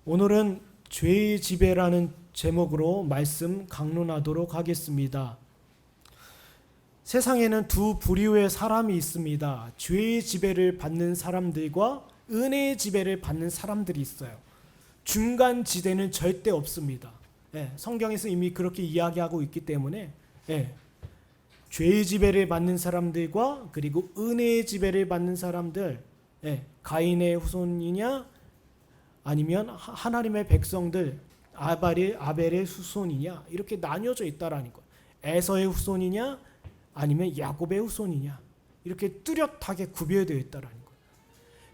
오늘은 죄의 지배라는 제목으로 말씀 강론하도록 하겠습니다. 세상에는 두 부류의 사람이 있습니다. 죄의 지배를 받는 사람들과 은혜의 지배를 받는 사람들이 있어요. 중간 지대는 절대 없습니다. 성경에서 이미 그렇게 이야기하고 있기 때문에 죄의 지배를 받는 사람들과 그리고 은혜의 지배를 받는 사람들, 가인의 후손이냐 아니면 하나님의 백성들 아벨의 후손이냐, 이렇게 나뉘어져 있다라는 거예요. 에서의 후손이냐 아니면 야곱의 후손이냐, 이렇게 뚜렷하게 구별되어 있다라는 거예요.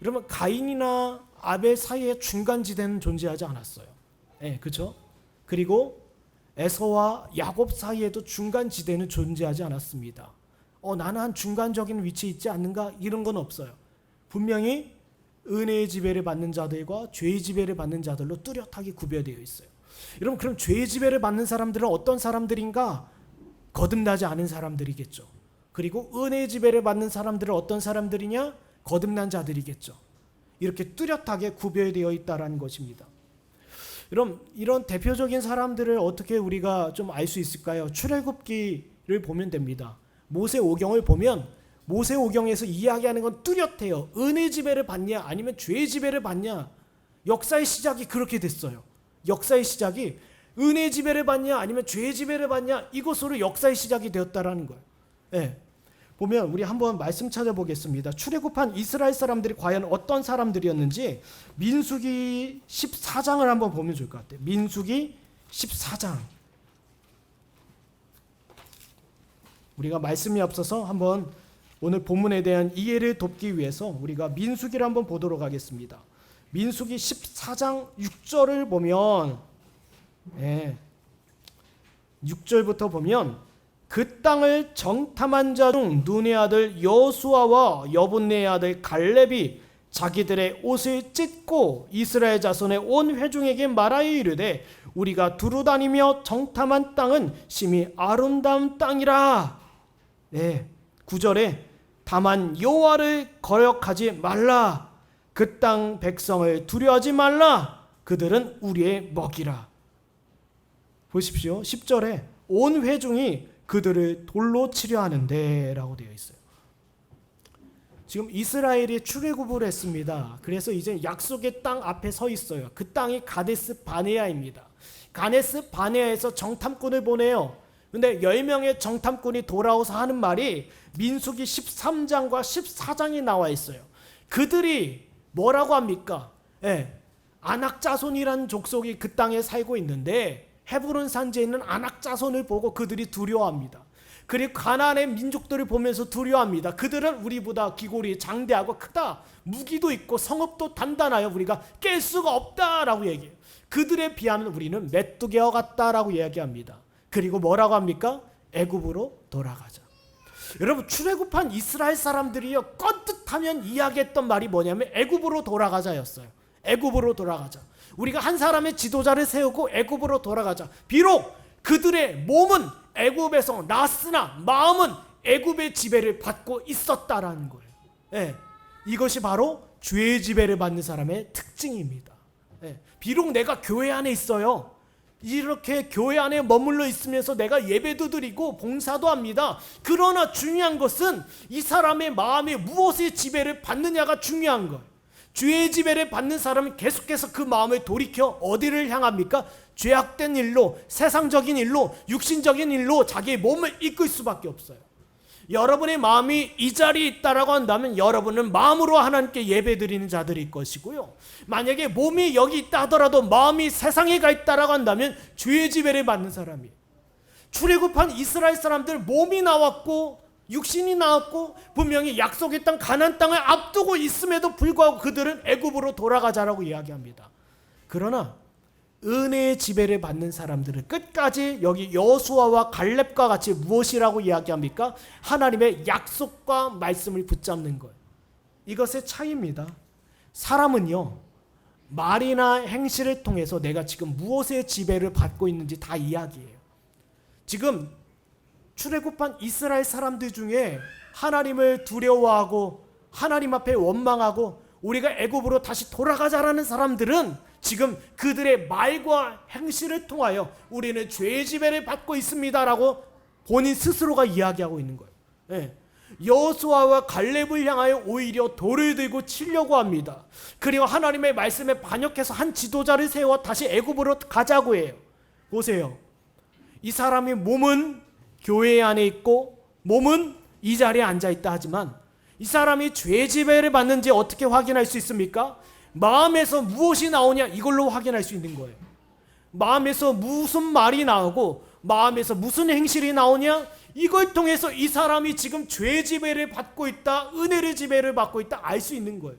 여러분, 가인이나 아벨 사이에 중간지대는 존재하지 않았어요. 그렇죠? 그리고 에서와 야곱 사이에도 중간지대는 존재하지 않았습니다. 나는 한 중간적인 위치에 있지 않는가, 이런 건 없어요. 분명히 은혜의 지배를 받는 자들과 죄의 지배를 받는 자들로 뚜렷하게 구별되어 있어요. 여러분, 그럼 죄의 지배를 받는 사람들은 어떤 사람들인가? 거듭나지 않은 사람들이겠죠. 그리고 은혜의 지배를 받는 사람들은 어떤 사람들이냐? 거듭난 자들이겠죠. 이렇게 뚜렷하게 구별되어 있다는 것입니다. 여러분, 이런 대표적인 사람들을 어떻게 우리가 좀 알 수 있을까요? 출애굽기를 보면 됩니다. 모세오경을 보면 모세오경에서 이야기하는 건 뚜렷해요. 은혜 지배를 받냐 아니면 죄의 지배를 받냐. 역사의 시작이 그렇게 됐어요. 역사의 시작이 은혜 지배를 받냐 아니면 죄의 지배를 받냐, 이것으로 역사의 시작이 되었다라는 거예요. 보면 우리 한번 말씀 찾아보겠습니다. 출애굽한 이스라엘 사람들이 과연 어떤 사람들이었는지 민수기 14장을 한번 보면 좋을 것 같아요. 민수기 14장. 우리가 말씀이 없어서 한번 오늘 본문에 대한 이해를 돕기 위해서 우리가 민수기를 한번 보도록 하겠습니다. 민수기 14장 6절을 보면 6절부터 보면 그 땅을 정탐한 자 중 눈의 아들 여수아와 여분네의 아들 갈렙이 자기들의 옷을 찢고 이스라엘 자손의 온 회중에게 말하여 이르되 우리가 두루 다니며 정탐한 땅은 심히 아름다운 땅이라. 9절에 다만 여호와를 거역하지 말라. 그 땅 백성을 두려워하지 말라. 그들은 우리의 먹이라. 보십시오. 10절에 온 회중이 그들을 돌로 치려 하는데 라고 되어 있어요. 지금 이스라엘이 출애굽을 했습니다. 그래서 이제 약속의 땅 앞에 서 있어요. 그 땅이 가데스 바네아입니다. 가데스 바네아에서 정탐꾼을 보내요. 근데 10명의 정탐꾼이 돌아와서 하는 말이 민수기 13장과 14장이 나와 있어요. 그들이 뭐라고 합니까? 아낙 자손이라는 족속이 그 땅에 살고 있는데 헤브론 산지에 있는 아낙 자손을 보고 그들이 두려워합니다. 그리고 가나안의 민족들을 보면서 두려워합니다. 그들은 우리보다 기골이 장대하고 크다, 무기도 있고 성읍도 단단하여 우리가 깰 수가 없다라고 얘기해요. 그들에 비하면 우리는 메뚜기와 같다라고 이야기합니다. 그리고 뭐라고 합니까? 애굽으로 돌아가자. 여러분, 출애굽한 이스라엘 사람들이요, 껐듯하면 이야기했던 말이 뭐냐면 애굽으로 돌아가자였어요. 애굽으로 돌아가자. 우리가 한 사람의 지도자를 세우고 애굽으로 돌아가자. 비록 그들의 몸은 애굽에서 났으나 마음은 애굽의 지배를 받고 있었다라는 거예요. 이것이 바로 죄의 지배를 받는 사람의 특징입니다. 비록 내가 교회 안에 있어요. 이렇게 교회 안에 머물러 있으면서 내가 예배도 드리고 봉사도 합니다. 그러나 중요한 것은 이 사람의 마음에 무엇의 지배를 받느냐가 중요한 거예요. 죄의 지배를 받는 사람은 계속해서 그 마음을 돌이켜 어디를 향합니까? 죄악된 일로, 세상적인 일로, 육신적인 일로 자기의 몸을 이끌 수밖에 없어요. 여러분의 마음이 이 자리에 있다라고 한다면 여러분은 마음으로 하나님께 예배드리는 자들일 것이고요. 만약에 몸이 여기 있다 하더라도 마음이 세상에 가 있다라고 한다면 죄의 지배를 받는 사람이에요. 출애굽한 이스라엘 사람들 몸이 나왔고 육신이 나왔고 분명히 약속의 땅 가나안 땅을 앞두고 있음에도 불구하고 그들은 애굽으로 돌아가자라고 이야기합니다. 그러나 은혜의 지배를 받는 사람들은 끝까지 여기 여호수아와 갈렙과 같이 무엇이라고 이야기합니까? 하나님의 약속과 말씀을 붙잡는 거예요. 이것의 차이입니다. 사람은요, 말이나 행실을 통해서 내가 지금 무엇의 지배를 받고 있는지 다 이야기해요. 지금 출애굽한 이스라엘 사람들 중에 하나님을 두려워하고 하나님 앞에 원망하고 우리가 애굽으로 다시 돌아가자라는 사람들은 지금 그들의 말과 행실을 통하여 우리는 죄의 지배를 받고 있습니다라고 본인 스스로가 이야기하고 있는 거예요. 예. 여호수아와 갈렙을 향하여 오히려 돌을 들고 치려고 합니다. 그리고 하나님의 말씀에 반역해서 한 지도자를 세워 다시 애굽으로 가자고 해요. 보세요. 이 사람이 몸은 교회 안에 있고 몸은 이 자리에 앉아 있다 하지만 이 사람이 죄 지배를 받는지 어떻게 확인할 수 있습니까? 마음에서 무엇이 나오냐 이걸로 확인할 수 있는 거예요. 마음에서 무슨 말이 나오고 마음에서 무슨 행실이 나오냐 이걸 통해서 이 사람이 지금 죄 지배를 받고 있다, 은혜의 지배를 받고 있다 알 수 있는 거예요.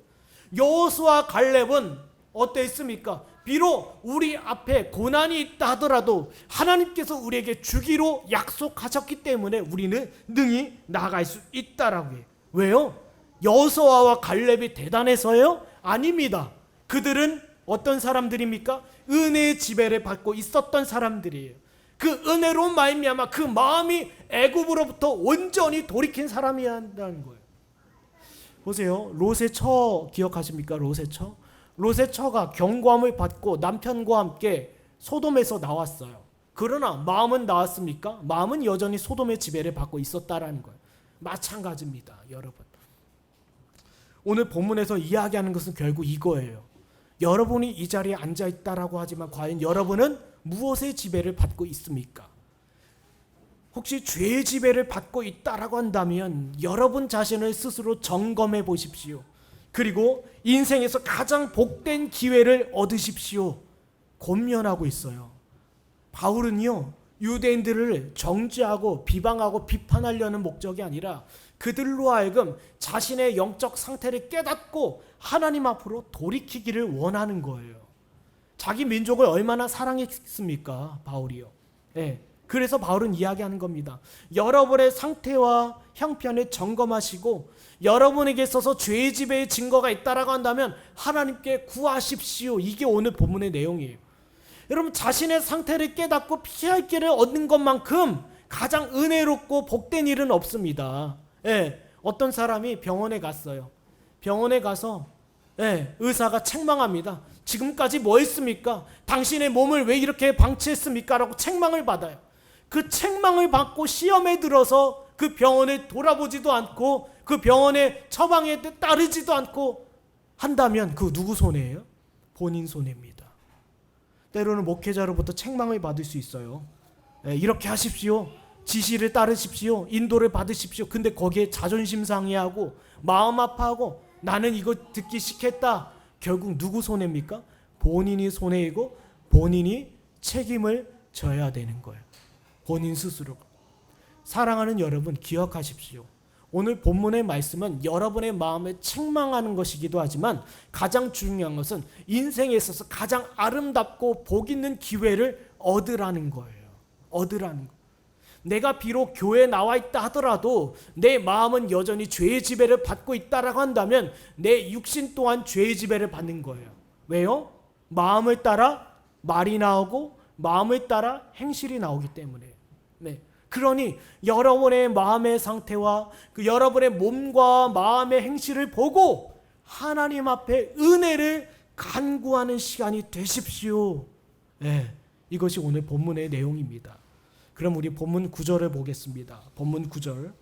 여호수아 갈렙은 어땠습니까? 비록 우리 앞에 고난이 있다 하더라도 하나님께서 우리에게 주기로 약속하셨기 때문에 우리는 능히 나아갈 수 있다라고 해요. 왜요? 여호수아와 갈렙이 대단해서요? 아닙니다. 그들은 어떤 사람들입니까? 은혜의 지배를 받고 있었던 사람들이에요. 그 은혜로 말미암아 그 마음이 애굽으로부터 온전히 돌이킨 사람이어야 한다는 거예요. 보세요. 롯의 처 기억하십니까? 롯의 처? 롯의 처가 경고함을 받고 남편과 함께 소돔에서 나왔어요. 그러나 마음은 나왔습니까? 마음은 여전히 소돔의 지배를 받고 있었다라는 거예요. 마찬가지입니다, 여러분. 오늘 본문에서 이야기하는 것은 결국 이거예요. 여러분이 이 자리에 앉아 있다라고 하지만 과연 여러분은 무엇의 지배를 받고 있습니까? 혹시 죄의 지배를 받고 있다라고 한다면 여러분 자신을 스스로 점검해 보십시오. 그리고 인생에서 가장 복된 기회를 얻으십시오. 권면하고 있어요. 바울은요, 유대인들을 정죄하고 비방하고 비판하려는 목적이 아니라 그들로 하여금 자신의 영적 상태를 깨닫고 하나님 앞으로 돌이키기를 원하는 거예요. 자기 민족을 얼마나 사랑했습니까? 바울이요. 네. 그래서 바울은 이야기하는 겁니다. 여러분의 상태와 형편을 점검하시고 여러분에게 있어서 죄의 지배의 증거가 있다라고 한다면 하나님께 구하십시오. 이게 오늘 본문의 내용이에요. 여러분 자신의 상태를 깨닫고 피할 길을 얻는 것만큼 가장 은혜롭고 복된 일은 없습니다. 예, 어떤 사람이 병원에 갔어요. 병원에 가서 의사가 책망합니다. 지금까지 뭐 했습니까? 당신의 몸을 왜 이렇게 방치했습니까? 라고 책망을 받아요. 그 책망을 받고 시험에 들어서 그 병원을 돌아보지도 않고 그 병원의 처방에 따르지도 않고 한다면 그 누구 손해예요? 본인 손해입니다. 때로는 목회자로부터 책망을 받을 수 있어요. 이렇게 하십시오. 지시를 따르십시오. 인도를 받으십시오. 근데 거기에 자존심 상해하고 마음 아파하고 나는 이거 듣기 싫겠다. 결국 누구 손해입니까? 본인이 손해이고 본인이 책임을 져야 되는 거예요. 본인 스스로. 사랑하는 여러분 기억하십시오. 오늘 본문의 말씀은 여러분의 마음을 책망하는 것이기도 하지만 가장 중요한 것은 인생에 있어서 가장 아름답고 복 있는 기회를 얻으라는 거예요. 얻으라는 거. 내가 비록 교회에 나와 있다 하더라도 내 마음은 여전히 죄의 지배를 받고 있다라고 한다면 내 육신 또한 죄의 지배를 받는 거예요. 왜요? 마음을 따라 말이 나오고 마음을 따라 행실이 나오기 때문에. 네. 그러니 여러분의 마음의 상태와 그 여러분의 몸과 마음의 행실을 보고 하나님 앞에 은혜를 간구하는 시간이 되십시오. 네. 이것이 오늘 본문의 내용입니다. 그럼 우리 본문 9절을 보겠습니다. 본문 9절.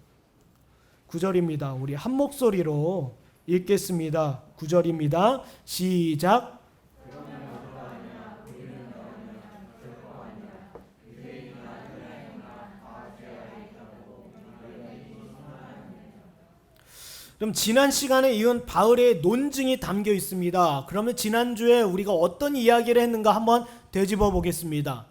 9절입니다. 우리 한 목소리로 읽겠습니다. 9절입니다. 시작. 그럼 지난 시간에 이은 바울의 논증이 담겨 있습니다. 그러면 지난주에 우리가 어떤 이야기를 했는가 한번 되짚어 보겠습니다.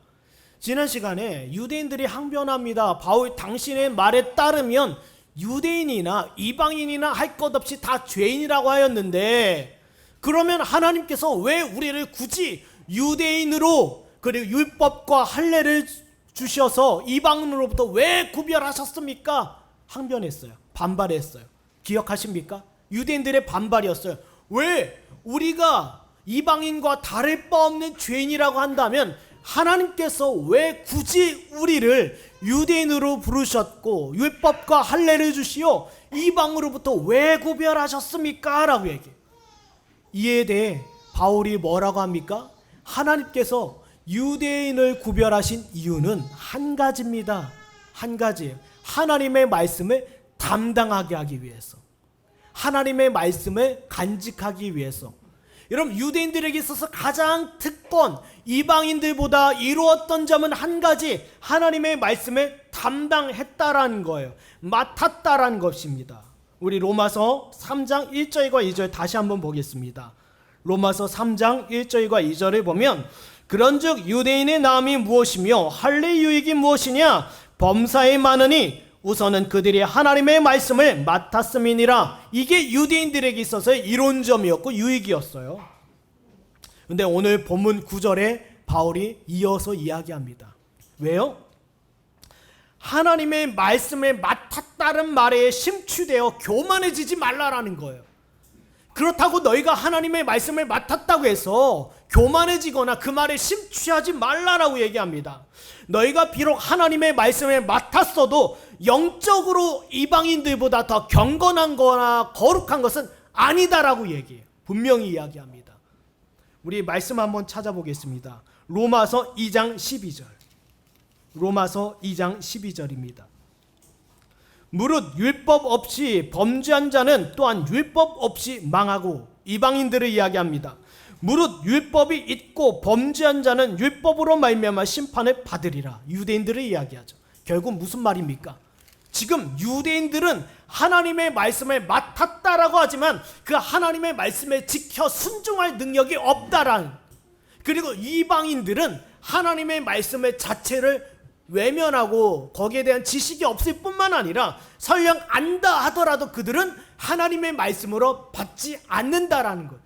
지난 시간에 유대인들이 항변합니다. 바울 당신의 말에 따르면 유대인이나 이방인이나 할 것 없이 다 죄인이라고 하였는데 그러면 하나님께서 왜 우리를 굳이 유대인으로 그리고 율법과 할례를 주셔서 이방인으로부터 왜 구별하셨습니까? 항변했어요. 반발했어요. 기억하십니까? 유대인들의 반발이었어요. 왜 우리가 이방인과 다를 바 없는 죄인이라고 한다면 하나님께서 왜 굳이 우리를 유대인으로 부르셨고 율법과 할례를 주시어 이방으로부터 왜 구별하셨습니까? 라고 얘기해요. 이에 대해 바울이 뭐라고 합니까? 하나님께서 유대인을 구별하신 이유는 한 가지입니다. 한 가지예요. 하나님의 말씀을 담당하게 하기 위해서, 하나님의 말씀을 간직하기 위해서. 여러분, 유대인들에게 있어서 가장 특권, 이방인들보다 이루었던 점은 한 가지, 하나님의 말씀을 담당했다라는 거예요. 맡았다라는 것입니다. 우리 로마서 3장 1절과 2절 다시 한번 보겠습니다. 로마서 3장 1절과 2절을 보면, 그런즉 유대인의 나음이 무엇이며 할례 유익이 무엇이냐? 범사에 많으니 우선은 그들이 하나님의 말씀을 맡았음이니라. 이게 유대인들에게 있어서의 이론점이었고 유익이었어요. 근데 오늘 본문 9절에 바울이 이어서 이야기합니다. 왜요? 하나님의 말씀을 맡았다는 말에 심취되어 교만해지지 말라라는 거예요. 그렇다고 너희가 하나님의 말씀을 맡았다고 해서 교만해지거나 그 말에 심취하지 말라라고 얘기합니다. 너희가 비록 하나님의 말씀을 맡았어도 영적으로 이방인들보다 더 경건한 거나 거룩한 것은 아니다라고 얘기해요. 분명히 이야기합니다. 우리 말씀 한번 찾아보겠습니다. 로마서 2장 12절. 로마서 2장 12절입니다. 무릇 율법 없이 범죄한 자는 또한 율법 없이 망하고, 이방인들을 이야기합니다. 무릇 율법이 있고 범죄한 자는 율법으로 말미암아 심판을 받으리라. 유대인들을 이야기하죠. 결국 무슨 말입니까? 지금 유대인들은 하나님의 말씀을 맡았다라고 하지만 그 하나님의 말씀에 지켜 순종할 능력이 없다라는, 그리고 이방인들은 하나님의 말씀의 자체를 외면하고 거기에 대한 지식이 없을 뿐만 아니라 설령 안다 하더라도 그들은 하나님의 말씀으로 받지 않는다라는 것.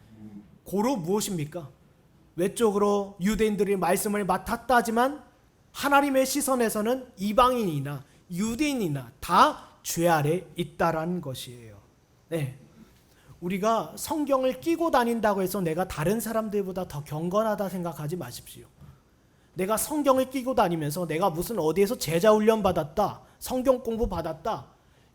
고로 무엇입니까? 외적으로 유대인들이 말씀을 맡았다 하지만 하나님의 시선에서는 이방인이나 유대인이나 다 죄 아래 있다라는 것이에요. 네. 우리가 성경을 끼고 다닌다고 해서 내가 다른 사람들보다 더 경건하다 생각하지 마십시오. 내가 성경을 끼고 다니면서 내가 무슨 어디에서 제자 훈련 받았다, 성경 공부 받았다,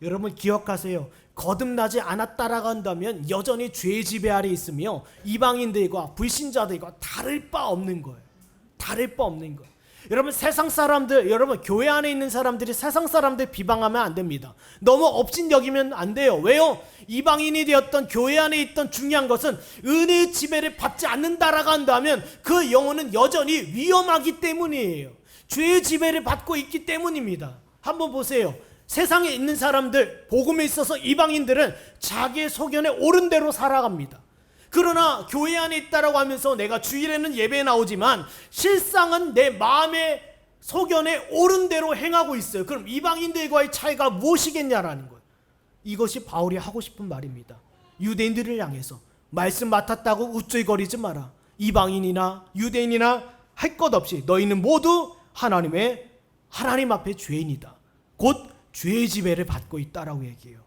여러분 기억하세요. 거듭나지 않았다라고 한다면 여전히 죄의 지배 아래 있으며 이방인들과 불신자들과 다를 바 없는 거예요. 다를 바 없는 거예요. 여러분, 세상 사람들, 여러분 교회 안에 있는 사람들이 세상 사람들 비방하면 안 됩니다. 너무 업신여기면 안 돼요. 왜요? 이방인이 되었던 교회 안에 있던 중요한 것은 은혜의 지배를 받지 않는다라고 한다면 그 영혼은 여전히 위험하기 때문이에요. 죄의 지배를 받고 있기 때문입니다. 한번 보세요. 세상에 있는 사람들, 복음에 있어서 이방인들은 자기의 소견에 옳은 대로 살아갑니다. 그러나 교회 안에 있다라고 하면서 내가 주일에는 예배에 나오지만 실상은 내 마음의 소견에 옳은 대로 행하고 있어요. 그럼 이방인들과의 차이가 무엇이겠냐라는 거예요. 이것이 바울이 하고 싶은 말입니다. 유대인들을 향해서 말씀 맡았다고 우쭐거리지 마라. 이방인이나 유대인이나 할 것 없이 너희는 모두 하나님 앞에 죄인이다. 곧 죄의 지배를 받고 있다라고 얘기해요.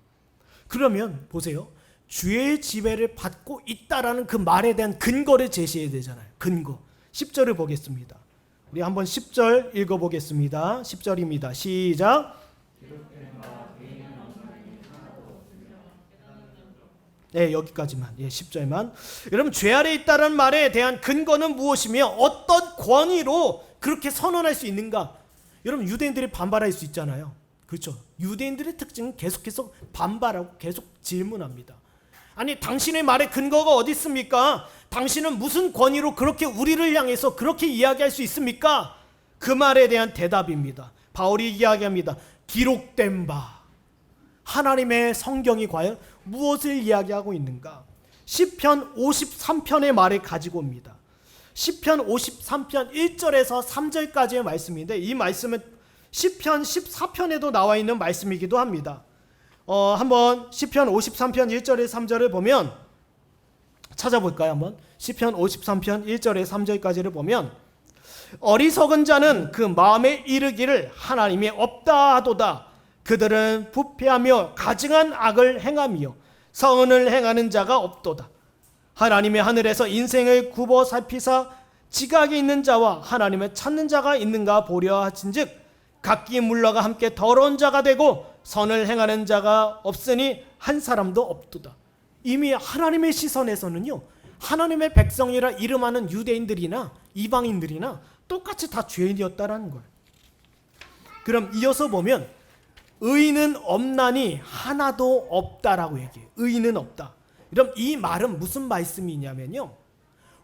그러면 보세요. 죄의 지배를 받고 있다라는 그 말에 대한 근거를 제시해야 되잖아요. 근거. 10절을 보겠습니다. 우리 한번 10절 읽어보겠습니다. 10절입니다. 시작. 네, 여기까지만. 10절만. 여러분, 죄 아래 있다는 말에 대한 근거는 무엇이며 어떤 권위로 그렇게 선언할 수 있는가? 여러분, 유대인들이 반발할 수 있잖아요. 그렇죠? 유대인들의 특징은 계속해서 반발하고 계속 질문합니다. 아니, 당신의 말에 근거가 어디 있습니까? 당신은 무슨 권위로 그렇게 우리를 향해서 그렇게 이야기할 수 있습니까? 그 말에 대한 대답입니다. 바울이 이야기합니다. 기록된 바, 하나님의 성경이 과연 무엇을 이야기하고 있는가? 시편 53편의 말을 가지고 옵니다. 시편 53편 1절에서 3절까지의 말씀인데 이 말씀은 시편 14편에도 나와 있는 말씀이기도 합니다. 한번 시편 53편 1절에 3절을 보면 찾아볼까요? 한번 시편 53편 1절에 3절까지를 보면 어리석은 자는 그 마음에 이르기를 하나님이 없다 하도다. 그들은 부패하며 가증한 악을 행하며 성은을 행하는 자가 없도다. 하나님의 하늘에서 인생을 굽어 살피사 지각이 있는 자와 하나님을 찾는 자가 있는가 보려 하신즉 각기 물러가 함께 더러운 자가 되고 선을 행하는 자가 없으니 한 사람도 없도다. 이미 하나님의 시선에서는요, 하나님의 백성이라 이름하는 유대인들이나 이방인들이나 똑같이 다 죄인이었다라는 거예요. 그럼 이어서 보면 의인은 없나니 하나도 없다라고 얘기해요. 의인은 없다. 그럼 이 말은 무슨 말씀이냐면요,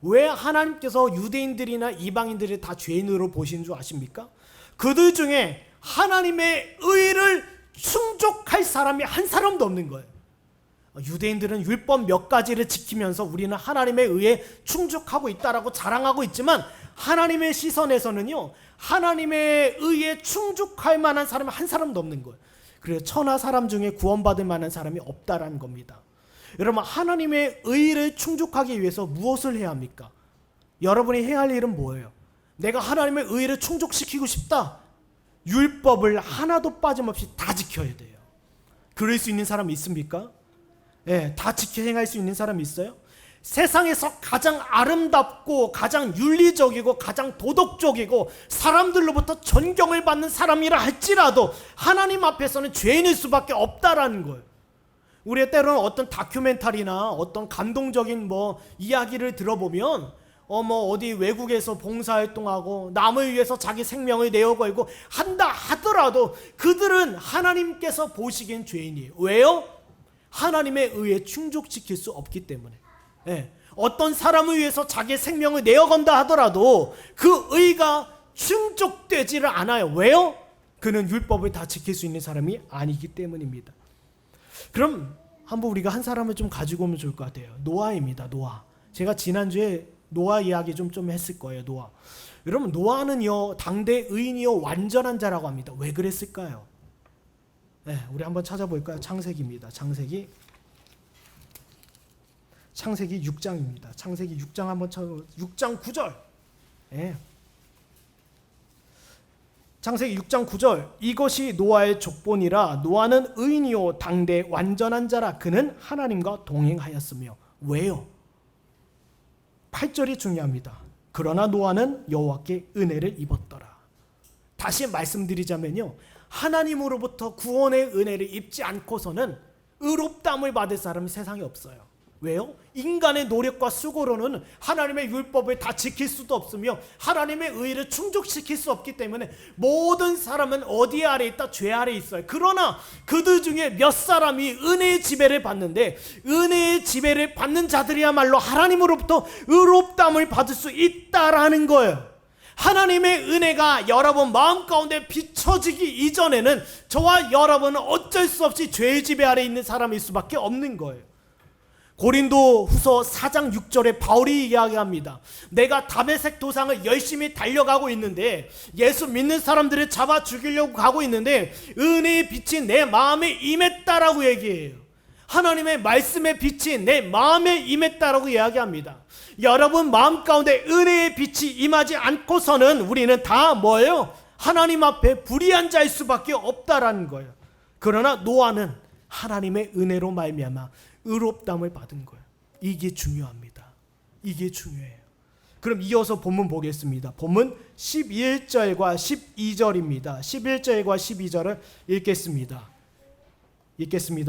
왜 하나님께서 유대인들이나 이방인들을 다 죄인으로 보신 줄 아십니까? 그들 중에 하나님의 의를 충족할 사람이 한 사람도 없는 거예요. 유대인들은 율법 몇 가지를 지키면서 우리는 하나님의 의에 충족하고 있다라고 자랑하고 있지만, 하나님의 시선에서는요, 하나님의 의에 충족할 만한 사람이 한 사람도 없는 거예요. 그래서 천하 사람 중에 구원받을 만한 사람이 없다라는 겁니다. 여러분, 하나님의 의를 충족하기 위해서 무엇을 해야 합니까? 여러분이 해야 할 일은 뭐예요? 내가 하나님의 의를 충족시키고 싶다. 율법을 하나도 빠짐없이 다 지켜야 돼요. 그럴 수 있는 사람 있습니까? 예, 다 지켜 행할 수 있는 사람이 있어요? 세상에서 가장 아름답고 가장 윤리적이고 가장 도덕적이고 사람들로부터 존경을 받는 사람이라 할지라도 하나님 앞에서는 죄인일 수밖에 없다라는 거예요. 우리가 때로는 어떤 다큐멘터리나 어떤 감동적인 이야기를 들어보면 어디 외국에서 봉사활동하고 남을 위해서 자기 생명을 내어걸고 한다 하더라도 그들은 하나님께서 보시기엔 죄인이에요. 왜요? 하나님의 의에 충족시킬 수 없기 때문에. 예. 어떤 사람을 위해서 자기의 생명을 내어건다 하더라도 그 의가 충족되지를 않아요. 왜요? 그는 율법을 다 지킬 수 있는 사람이 아니기 때문입니다. 그럼 한번 우리가 한 사람을 좀 가지고 오면 좋을 것 같아요. 노아입니다. 노아. 제가 지난주에 노아 이야기 좀 했을 거예요. 노아. 여러분, 노아는요, 당대 의인이요 완전한 자라고 합니다. 왜 그랬을까요? 네, 우리 한번 찾아볼까요? 창세기입니다. 창세기 6장입니다. 창세기 6장 한번 6장 9절. 네. 창세기 6장 9절. 이것이 노아의 족본이라. 노아는 의인이요 당대 완전한 자라. 그는 하나님과 동행하였으며. 왜요? 8절이 중요합니다. 그러나 노아는 여호와께 은혜를 입었더라. 다시 말씀드리자면요, 하나님으로부터 구원의 은혜를 입지 않고서는 의롭다함을 받을 사람이 세상에 없어요. 왜요? 인간의 노력과 수고로는 하나님의 율법을 다 지킬 수도 없으며 하나님의 의를 충족시킬 수 없기 때문에 모든 사람은 어디 아래 있다? 죄 아래 있어요. 그러나 그들 중에 몇 사람이 은혜의 지배를 받는데, 은혜의 지배를 받는 자들이야말로 하나님으로부터 의롭다함을 받을 수 있다라는 거예요. 하나님의 은혜가 여러분 마음 가운데 비춰지기 이전에는 저와 여러분은 어쩔 수 없이 죄의 지배 아래 있는 사람일 수밖에 없는 거예요. 고린도 후서 4장 6절에 바울이 이야기합니다. 내가 다메섹 도상을 열심히 달려가고 있는데, 예수 믿는 사람들을 잡아 죽이려고 가고 있는데 은혜의 빛이 내 마음에 임했다라고 얘기해요. 하나님의 말씀의 빛이 내 마음에 임했다라고 이야기합니다. 여러분 마음 가운데 은혜의 빛이 임하지 않고서는 우리는 다 뭐예요? 하나님 앞에 불의한 자일 수밖에 없다라는 거예요. 그러나 노아는 하나님의 은혜로 말미암아 의롭다함을 받은 거예요. 이게 중요합니다. 이게 중요해요. 그럼 이어서 본문 보겠습니다. 본문 11절과 12절입니다. 11절과 12절을 읽겠습니다.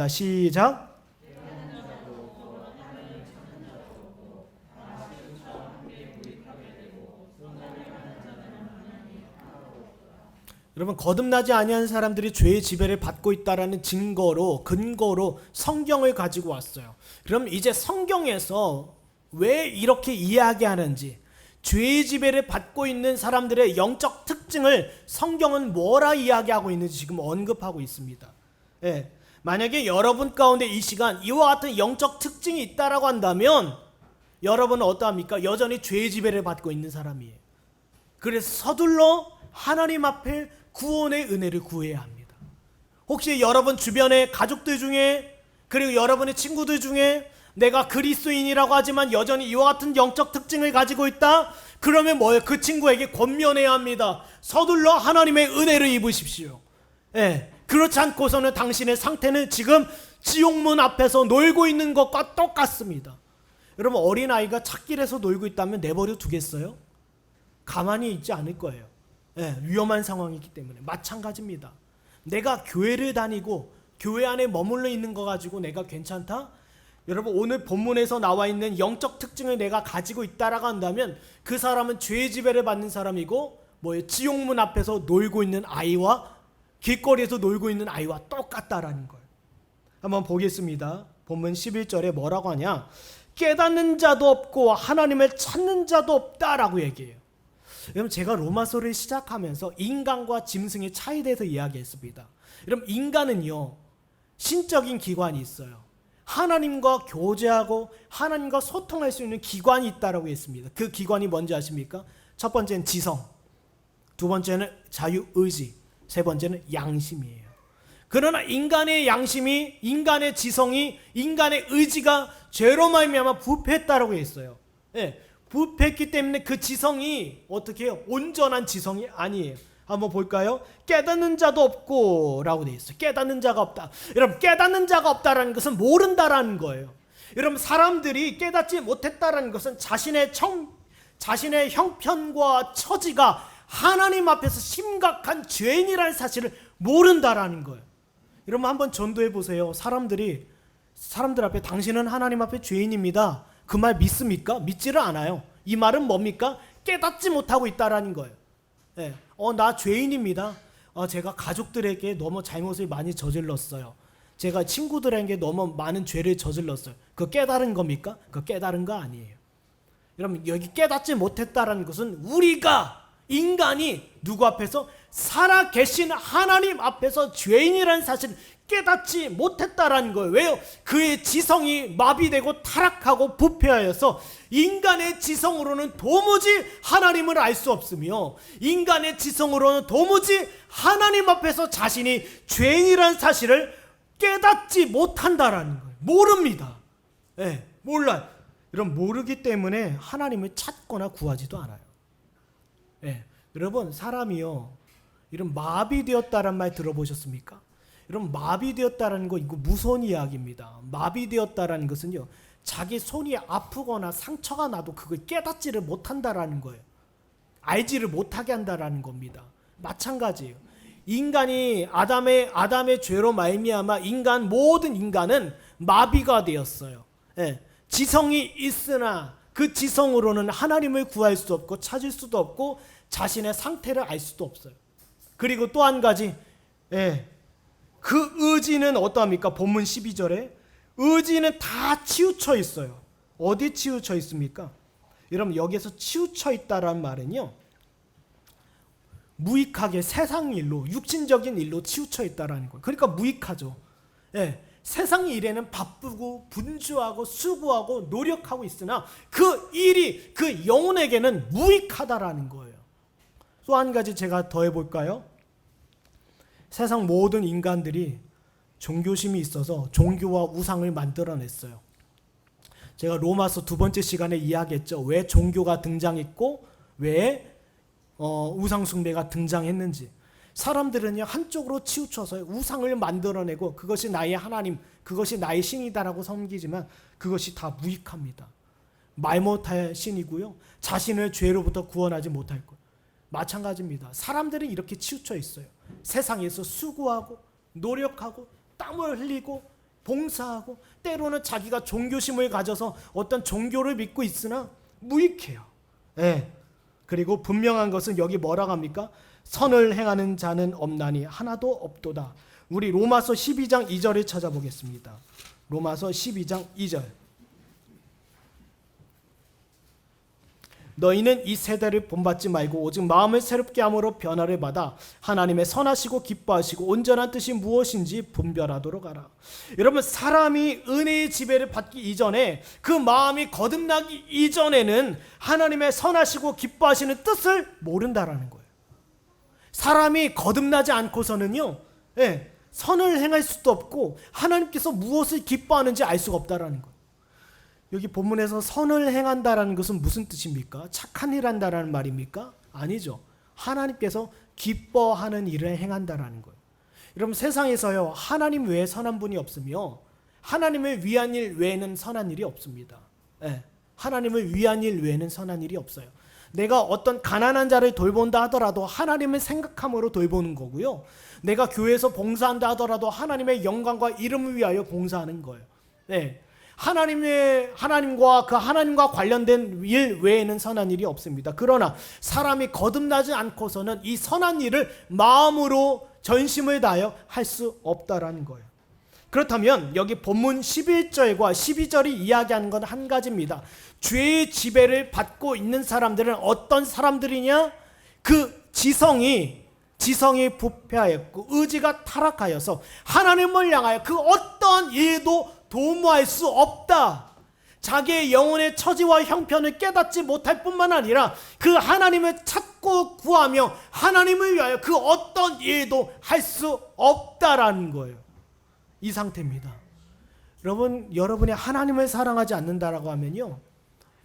시작. 여러분, 거듭나지 아니한 사람들이 죄의 지배를 받고 있다라는 근거로 성경을 가지고 왔어요. 그럼 이제 성경에서 왜 이렇게 이야기하는지, 죄의 지배를 받고 있는 사람들의 영적 특징을 성경은 뭐라 이야기하고 있는지 지금 언급하고 있습니다. 예. 만약에 여러분 가운데 이 시간 이와 같은 영적 특징이 있다라고 한다면 여러분은 어떠합니까? 여전히 죄의 지배를 받고 있는 사람이에요. 그래서 서둘러 하나님 앞에 구원의 은혜를 구해야 합니다. 혹시 여러분 주변의 가족들 중에, 그리고 여러분의 친구들 중에 내가 그리스도인이라고 하지만 여전히 이와 같은 영적 특징을 가지고 있다? 그러면 뭐예요? 그 친구에게 권면해야 합니다. 서둘러 하나님의 은혜를 입으십시오. 예. 그렇지 않고서는 당신의 상태는 지금 지옥문 앞에서 놀고 있는 것과 똑같습니다. 여러분, 어린아이가 찻길에서 놀고 있다면 내버려 두겠어요? 가만히 있지 않을 거예요. 예, 위험한 상황이기 때문에. 마찬가지입니다. 내가 교회를 다니고 교회 안에 머물러 있는 거 가지고 내가 괜찮다? 여러분 오늘 본문에서 나와 있는 영적 특징을 내가 가지고 있다라고 한다면 그 사람은 죄의 지배를 받는 사람이고 지옥문 앞에서 놀고 있는 아이와 길거리에서 놀고 있는 아이와 똑같다라는 거예요. 한번 보겠습니다. 본문 11절에 뭐라고 하냐? 깨닫는 자도 없고 하나님을 찾는 자도 없다라고 얘기해요. 여러분 제가 로마서를 시작하면서 인간과 짐승의 차이에 대해서 이야기했습니다. 여러분 인간은요 신적인 기관이 있어요. 하나님과 교제하고 하나님과 소통할 수 있는 기관이 있다라고 했습니다. 그 기관이 뭔지 아십니까? 첫 번째는 지성, 두 번째는 자유의지, 세 번째는 양심이에요. 그러나 인간의 양심이, 인간의 지성이, 인간의 의지가 죄로 말미암아 부패했다라고 했어요. 예, 부패했기 때문에 그 지성이 어떻게 해요? 온전한 지성이 아니에요. 한번 볼까요? 깨닫는 자도 없고 라고 되어 있어요. 깨닫는 자가 없다. 여러분 깨닫는 자가 없다라는 것은 모른다라는 거예요. 여러분 사람들이 깨닫지 못했다라는 것은 자신의 형편과 처지가 하나님 앞에서 심각한 죄인이라는 사실을 모른다라는 거예요. 여러분 한번 전도해 보세요. 사람들 앞에 당신은 하나님 앞에 죄인입니다. 그 말 믿습니까? 믿지를 않아요. 이 말은 뭡니까? 깨닫지 못하고 있다라는 거예요. 네. 나 죄인입니다. 제가 가족들에게 너무 잘못을 많이 저질렀어요. 제가 친구들에게 너무 많은 죄를 저질렀어요. 그거 깨달은 겁니까? 그거 깨달은 거 아니에요. 여러분 여기 깨닫지 못했다라는 것은 우리가 인간이 누구 앞에서? 살아계신 하나님 앞에서 죄인이라는 사실을 깨닫지 못했다라는 거예요. 왜요? 그의 지성이 마비되고 타락하고 부패하여서 인간의 지성으로는 도무지 하나님을 알 수 없으며 인간의 지성으로는 도무지 하나님 앞에서 자신이 죄인이라는 사실을 깨닫지 못한다라는 거예요. 모릅니다. 네, 몰라요. 이런 모르기 때문에 하나님을 찾거나 구하지도 않아요. 네, 여러분 사람이요 이런 마비되었다란 말 들어보셨습니까? 여러분 마비되었다라는 거 이거 무서운 이야기입니다. 마비되었다라는 것은요 자기 손이 아프거나 상처가 나도 그걸 깨닫지를 못한다라는 거예요. 알지를 못하게 한다라는 겁니다. 마찬가지예요. 인간이 아담의 죄로 말미암아 모든 인간은 마비가 되었어요. 예, 지성이 있으나 그 지성으로는 하나님을 구할 수 없고 찾을 수도 없고 자신의 상태를 알 수도 없어요. 그리고 또 한 가지, 그 의지는 어떠합니까? 본문 12절에 의지는 다 치우쳐 있어요. 어디 치우쳐 있습니까? 여러분 여기에서 치우쳐 있다라는 말은요 무익하게 세상 일로 육신적인 일로 치우쳐 있다라는 거예요. 그러니까 무익하죠. 세상 일에는 바쁘고 분주하고 수고하고 노력하고 있으나 그 일이 그 영혼에게는 무익하다라는 거예요. 또 한 가지 제가 더 해볼까요? 세상 모든 인간들이 종교심이 있어서 종교와 우상을 만들어냈어요. 제가 로마서 2번째 시간에 이야기했죠. 왜 종교가 등장했고 왜 우상 숭배가 등장했는지. 사람들은요 한쪽으로 치우쳐서 우상을 만들어내고 그것이 나의 하나님, 그것이 나의 신이다라고 섬기지만 그것이 다 무익합니다. 말 못할 신이고요. 자신을 죄로부터 구원하지 못할 거예요. 마찬가지입니다. 사람들은 이렇게 치우쳐 있어요. 세상에서 수고하고 노력하고 땀을 흘리고 봉사하고 때로는 자기가 종교심을 가져서 어떤 종교를 믿고 있으나 무익해요. 그리고 분명한 것은 여기 뭐라고 합니까? 선을 행하는 자는 없나니 하나도 없도다. 우리 로마서 12장 2절을 찾아보겠습니다. 로마서 12장 2절. 너희는 이 세대를 본받지 말고 오직 마음을 새롭게 함으로 변화를 받아 하나님의 선하시고 기뻐하시고 온전한 뜻이 무엇인지 분별하도록 하라. 여러분 사람이 은혜의 지배를 받기 이전에 그 마음이 거듭나기 이전에는 하나님의 선하시고 기뻐하시는 뜻을 모른다라는 거예요. 사람이 거듭나지 않고서는요 선을 행할 수도 없고 하나님께서 무엇을 기뻐하는지 알 수가 없다라는 거예요. 여기 본문에서 선을 행한다라는 것은 무슨 뜻입니까? 착한 일 한다라는 말입니까? 아니죠. 하나님께서 기뻐하는 일을 행한다라는 거예요. 여러분 세상에서요 하나님 외에 선한 분이 없으며 하나님을 위한 일 외에는 선한 일이 없습니다. 하나님을 위한 일 외에는 선한 일이 없어요. 내가 어떤 가난한 자를 돌본다 하더라도 하나님을 생각함으로 돌보는 거고요. 내가 교회에서 봉사한다 하더라도 하나님의 영광과 이름을 위하여 봉사하는 거예요. 하나님과 그 하나님과 관련된 일 외에는 선한 일이 없습니다. 그러나 사람이 거듭나지 않고서는 이 선한 일을 마음으로 전심을 다하여 할 수 없다라는 거예요. 그렇다면 여기 본문 11절과 12절이 이야기하는 건 한 가지입니다. 죄의 지배를 받고 있는 사람들은 어떤 사람들이냐? 그 지성이 부패하였고 의지가 타락하여서 하나님을 향하여 그 어떤 일도 도모할 수 없다. 자기의 영혼의 처지와 형편을 깨닫지 못할 뿐만 아니라 그 하나님을 찾고 구하며 하나님을 위하여 그 어떤 일도 할 수 없다라는 거예요. 이 상태입니다. 여러분이 하나님을 사랑하지 않는다라고 하면요,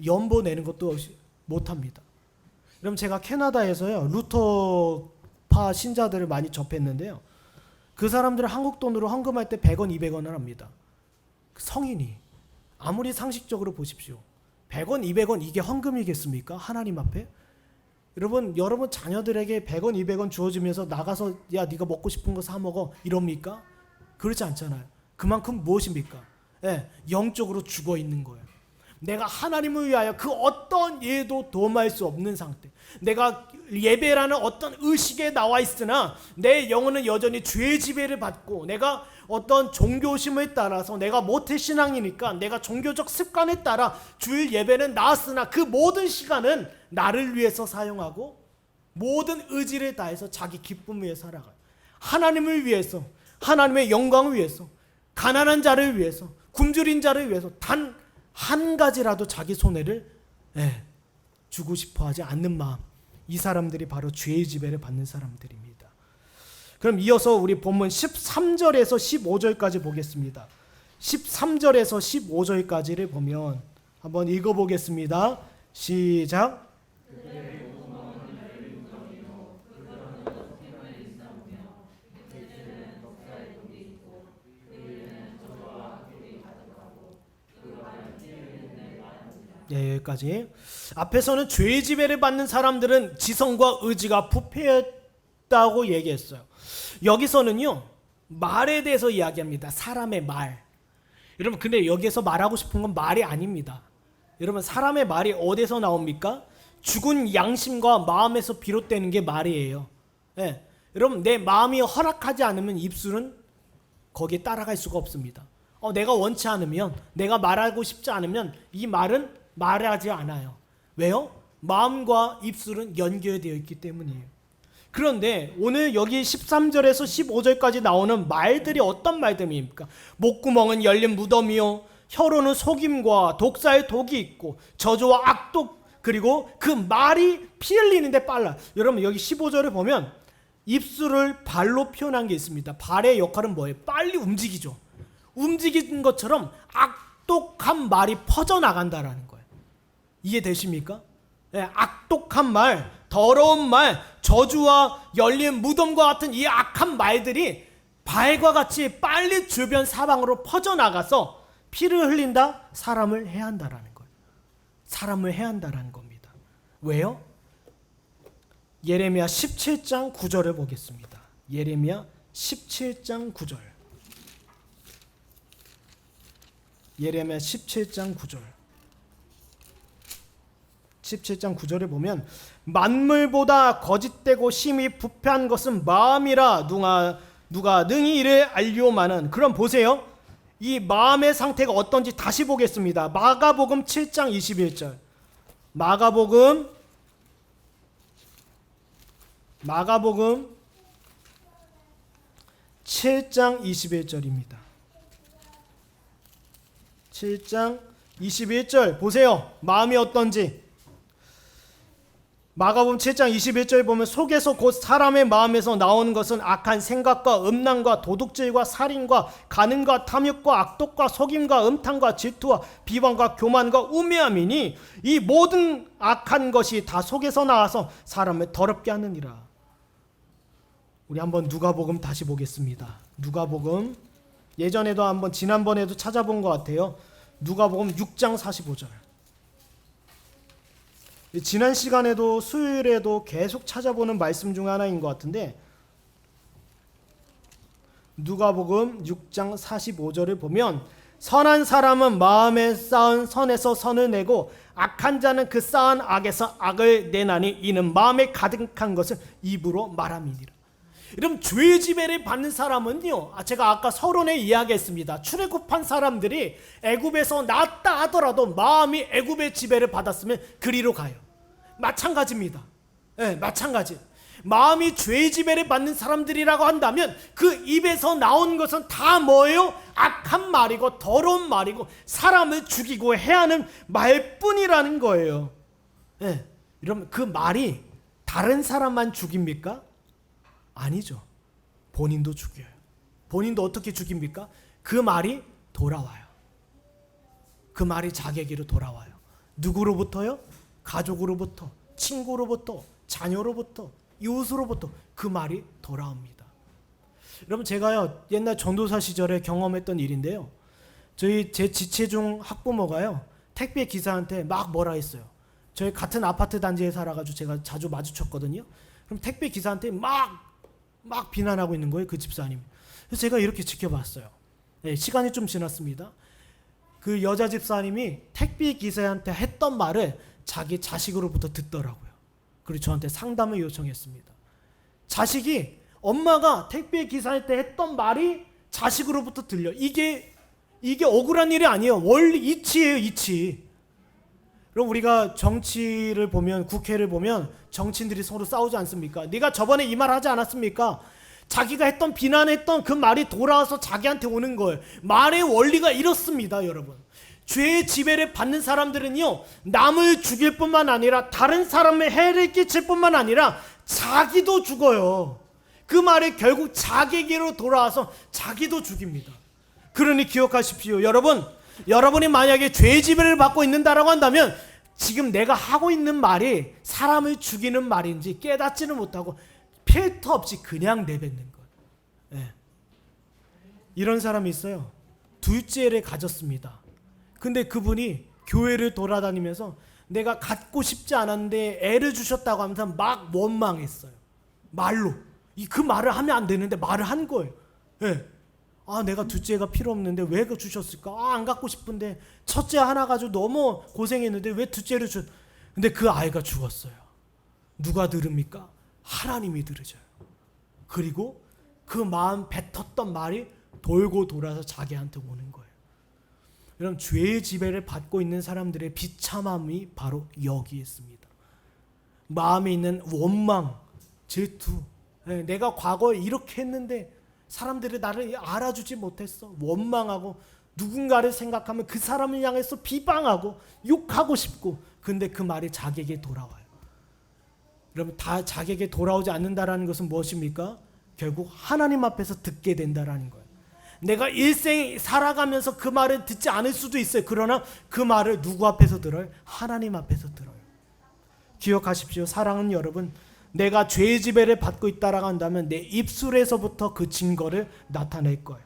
연보 내는 것도 못합니다. 그럼 제가 캐나다에서요 루터파 신자들을 많이 접했는데요, 그 사람들은 한국 돈으로 헌금할 때 100원, 200원을 합니다. 성인이 아무리 상식적으로 보십시오. 100원, 200원 이게 헌금이겠습니까? 하나님 앞에? 여러분 자녀들에게 100원, 200원 주어지면서 나가서 야 네가 먹고 싶은 거 사 먹어 이럽니까? 그렇지 않잖아요. 그만큼 무엇입니까? 영적으로 죽어 있는 거예요. 내가 하나님을 위하여 그 어떤 일도 도모할 수 없는 상태. 내가 예배라는 어떤 의식에 나와 있으나 내 영혼은 여전히 죄의 지배를 받고, 내가 어떤 종교심을 따라서 내가 모태신앙이니까 내가 종교적 습관에 따라 주일 예배는 나왔으나 그 모든 시간은 나를 위해서 사용하고 모든 의지를 다해서 자기 기쁨을 위해 살아가요. 하나님을 위해서, 하나님의 영광을 위해서, 가난한 자를 위해서, 굶주린 자를 위해서 단 한 가지라도 자기 손해를 주고 싶어 하지 않는 마음, 이 사람들이 바로 죄의 지배를 받는 사람들입니다. 그럼 이어서 우리 본문 13절에서 15절까지 보겠습니다. 13절에서 15절까지를 보면 한번 읽어보겠습니다. 시작. 여기까지. 앞에서는 죄의 지배를 받는 사람들은 지성과 의지가 부패했다고 얘기했어요. 여기서는요 말에 대해서 이야기합니다. 사람의 말. 여러분 근데 여기에서 말하고 싶은 건 말이 아닙니다. 여러분 사람의 말이 어디서 나옵니까? 죽은 양심과 마음에서 비롯되는 게 말이에요. 여러분 내 마음이 허락하지 않으면 입술은 거기에 따라갈 수가 없습니다. 내가 원치 않으면, 내가 말하고 싶지 않으면 이 말은 말하지 않아요. 왜요? 마음과 입술은 연결되어 있기 때문이에요. 그런데 오늘 여기 13절에서 15절까지 나오는 말들이 어떤 말들입니까? 목구멍은 열린 무덤이요, 혀로는 속임과 독사의 독이 있고 저주와 악독, 그리고 그 말이 피 흘리는데 빨라. 여러분 여기 15절을 보면 입술을 발로 표현한 게 있습니다. 발의 역할은 뭐예요? 빨리 움직이죠. 움직이는 것처럼 악독한 말이 퍼져나간다라는 거예요. 이해되십니까? 악독한 말, 더러운 말, 저주와 열린 무덤과 같은 이 악한 말들이 발과 같이 빨리 주변 사방으로 퍼져나가서 피를 흘린다? 사람을 해한다라는 거예요. 사람을 해한다라는 겁니다. 왜요? 예레미야 17장 9절을 보겠습니다. 예레미야 17장 9절. 예레미야 17장 9절. 17장 9절에 보면 만물보다 거짓되고 심히 부패한 것은 마음이라 누가 능히 이를 알리오마는. 그럼 보세요. 이 마음의 상태가 어떤지 다시 보겠습니다. 마가복음 7장 21절. 마가복음 7장 21절입니다. 7장 21절 보세요. 마음이 어떤지. 마가복음 7장 21절 보면 속에서 곧 사람의 마음에서 나오는 것은 악한 생각과 음란과 도둑질과 살인과 간음과 탐욕과 악독과 속임과 음탕과 질투와 비방과 교만과 우매함이니 이 모든 악한 것이 다 속에서 나와서 사람을 더럽게 하느니라. 우리 한번 누가복음 다시 보겠습니다. 누가복음 예전에도 한번 지난번에도 찾아본 것 같아요. 누가복음 6장 45절. 지난 시간에도 수요일에도 계속 찾아보는 말씀 중 하나인 것 같은데, 누가복음 6장 45절을 보면 선한 사람은 마음에 쌓은 선에서 선을 내고 악한 자는 그 쌓은 악에서 악을 내나니 이는 마음에 가득한 것을 입으로 말함이니라. 여러분, 죄의 지배를 받는 사람은요, 제가 아까 서론에 이야기했습니다. 출애굽한 사람들이 애굽에서 났다 하더라도 마음이 애굽의 지배를 받았으면 그리로 가요. 마찬가지입니다. 네, 마찬가지. 마음이 죄의 지배를 받는 사람들이라고 한다면 그 입에서 나온 것은 다 뭐예요? 악한 말이고 더러운 말이고 사람을 죽이고 해하는 말뿐이라는 거예요. 네, 여러분, 그 말이 다른 사람만 죽입니까? 아니죠. 본인도 죽여요. 본인도 어떻게 죽입니까? 그 말이 돌아와요. 그 말이 자기에게로 돌아와요. 누구로부터요? 가족으로부터, 친구로부터, 자녀로부터, 이웃으로부터 그 말이 돌아옵니다. 여러분, 제가요 옛날 전도사 시절에 경험했던 일인데요. 제 지체중 학부모가요 택배 기사한테 막 뭐라 했어요. 저희 같은 아파트 단지에 살아가지고 제가 자주 마주쳤거든요. 그럼 택배 기사한테 막 비난하고 있는 거예요, 그 집사님. 그래서 제가 이렇게 지켜봤어요. 네, 시간이 좀 지났습니다. 그 여자 집사님이 택배 기사한테 했던 말을 자기 자식으로부터 듣더라고요. 그리고 저한테 상담을 요청했습니다. 자식이 엄마가 택배 기사한테 했던 말이 자식으로부터 들려. 이게 억울한 일이 아니에요. 원리 이치예요, 이치. 그럼 우리가 정치를 보면, 국회를 보면 정치인들이 서로 싸우지 않습니까? 네가 저번에 이 말 하지 않았습니까? 자기가 했던 비난했던 그 말이 돌아와서 자기한테 오는 거예요. 말의 원리가 이렇습니다, 여러분. 죄의 지배를 받는 사람들은요, 남을 죽일 뿐만 아니라 다른 사람의 해를 끼칠 뿐만 아니라 자기도 죽어요. 그 말이 결국 자기에게로 돌아와서 자기도 죽입니다. 그러니 기억하십시오. 여러분이 만약에 죄의 지배를 받고 있는다라고 한다면 지금 내가 하고 있는 말이 사람을 죽이는 말인지 깨닫지는 못하고 필터 없이 그냥 내뱉는 것. 네. 이런 사람이 있어요. 둘째를 가졌습니다. 근데 그분이 교회를 돌아다니면서 내가 갖고 싶지 않았는데 애를 주셨다고 하면서 막 원망했어요. 말로. 그 말을 하면 안 되는데 말을 한 거예요. 네. 내가 둘째가 필요 없는데 왜 주셨을까? 안 갖고 싶은데 첫째 하나 가지고 너무 고생했는데 왜 둘째를 근데 그 아이가 죽었어요. 누가 들읍니까? 하나님이 들으셔요. 그리고 그 마음 뱉었던 말이 돌고 돌아서 자기한테 오는 거예요. 여러분, 죄의 지배를 받고 있는 사람들의 비참함이 바로 여기 있습니다. 마음에 있는 원망, 질투. 내가 과거에 이렇게 했는데 사람들이 나를 알아주지 못했어. 원망하고 누군가를 생각하면 그 사람을 향해서 비방하고 욕하고 싶고, 근데 그 말이 자기에게 돌아와요. 여러분, 다 자기에게 돌아오지 않는다라는 것은 무엇입니까? 결국 하나님 앞에서 듣게 된다라는 거예요. 내가 일생 살아가면서 그 말을 듣지 않을 수도 있어요. 그러나 그 말을 누구 앞에서 들어요? 하나님 앞에서 들어요. 기억하십시오. 사랑하는 여러분, 내가 죄의 지배를 받고 있다라고 한다면 내 입술에서부터 그 증거를 나타낼 거예요.